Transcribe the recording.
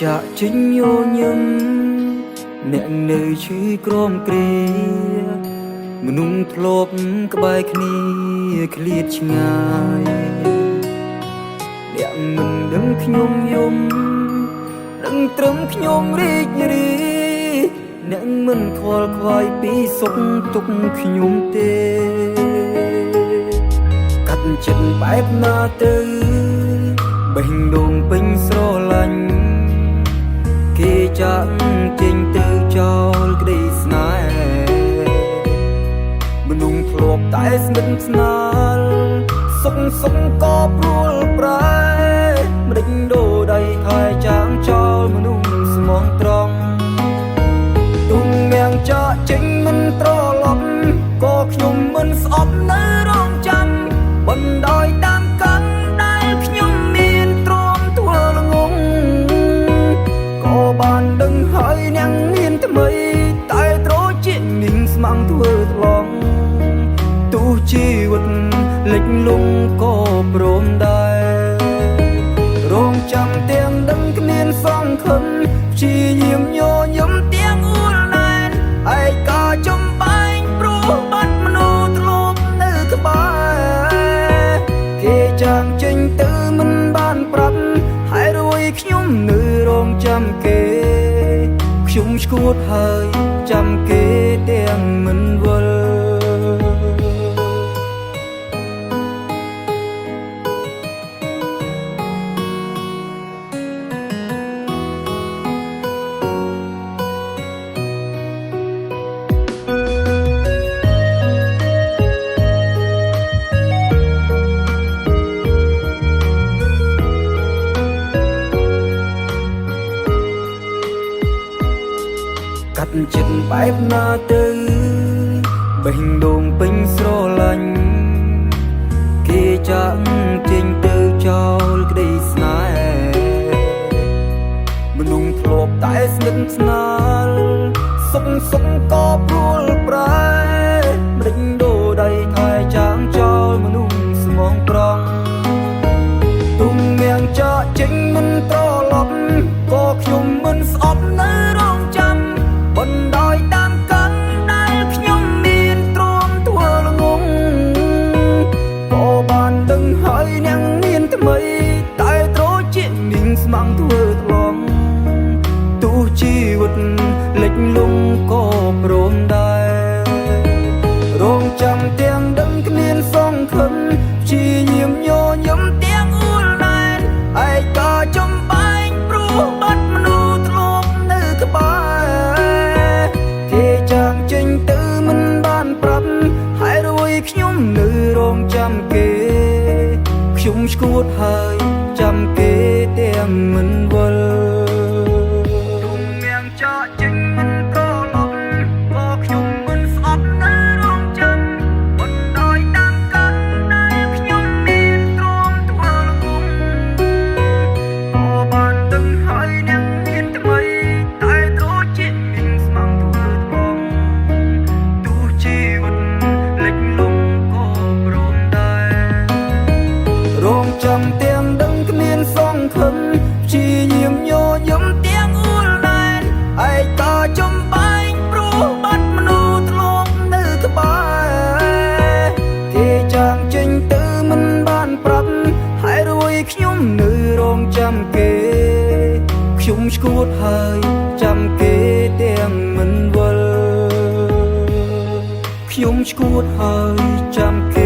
ចាក់ចេញញញឹមអ្នកនៅឈឺក្រមគ្រាមនុស្សធ្លាប់ក្បែរគ្នាឃ្លាតឆ្ងាយអ្នកមិនដឹងខ្ញុំយំដឹងត្រឹមខ្ញុំរីករាយអ្នកមិនខ្វល់ខ្វាយពីសុខទុក្ខខ្ញុំទេកាត់ចិត្តបែបណាទៅបេះដូងពេញស្រឡាញ់គេចាក់ចេញទៅចោលក្តីស្នេហ៍មនុស្សធ្លាប់តែស្និទ្ធស្នាលសុខក៏ព្រួលប្រែម្ដេចដូរដៃថែចាងចោលមនុស្សស្មងត្រង់ទុំមៀងចាក់ចេញមិនត្រឡប់ក៏ខ្ញុំមិនស្អប់នៅរងចាំបណ្ដោយតាមកាន់ដែលខ្ញុំមានទ្រាំធ្វើល្ងងក៏បានដឹងហើយអ្នកមានថ្មីតែត្រជានាងស្មាំងធ្វើថ្លង់ទោះជីវិតលិចលង់ក៏ព្រមដែររងចាំទាំងដឹងគ្មានសង្ឃឹមព្យាយាមញញឹមទាំងអួលណែនឯកាចំបែងព្រោះបាត់មនុស្សធ្លាប់នៅក្បែរគេចាំចេញទៅមិនបានប្រាប់ហើយរួយខ្ញុំនៅរងចាំគេខ្ញុំឈួតហើយចាំគេទាំងមិនវល់កាត់ចិត្តបែបណាទៅបេះដូងពេញស្រឡាញ់គេចាក់ចេញទៅចោលក្តីស្នេហ៍មនុស្សធ្លាប់តែស្និទ្ធស្នាលសុខក៏ព្រួលប្រែម្ដេចដូរដៃថែចាងចោលមនុស្សស្មងត្រង់ទុំមៀងចាក់ចេញមិនត្រឡប់ក៏ខ្ញុំមិនស្អប់នៅរងចាំបណ្ដោយតាមកាន់ដែលខ្ញុំមានទ្រាំធ្វើល្ងងក៏បានដឹងហើយអ្នកមានថ្មីតែត្រជានាងស្មាំងធ្វើថ្លង់ទោះជីវិតលិចលង់ក៏ព្រមដែររងចាំទាំងដឹងគ្មានសង្ឃឹមព្យាយាមញញឹមទាំងអួលណែនឯកាចំបែងព្រោះបាត់មនុស្សធ្លាប់នៅក្បែរគេចាំចេញទៅមិនបានប្រាប់ហើយរួយខ្ញុំនៅរងចាំគេខ្ញុំឈួតហើយចាំគេទាំងមិនវល់ទុំមៀងចាក់ចេញមិនត្រឡប់ក៏ខ្ញុំមិនស្អប់នៅរងចាំបណ្ដោយតាមកាន់ដែលខ្ញុំមានទ្រាំធ្វើល្ងងក៏បានដឹងហើយអ្នកមានថ្មីតែត្រជានាងស្មាំងធ្វើថ្លង់ទោះជីវិតលិចលង់ក៏ព្រមដែររងចាំទាំងដឹងគ្មានសង្ឃឹមព្យាយាមញញឹមទាំងអួលណែនឯកាចំបែងព្រោះបាត់មនុស្សធ្លាប់នៅក្បែរគេចាំចេញទៅមិនបានប្រាប់ហើយរួយខ្ញុំនៅរងចាំគេខ្ញុំឈួតហើយចាំគេទាំងមិនវល់ខ្ញុំឈួតហើយចាំគេ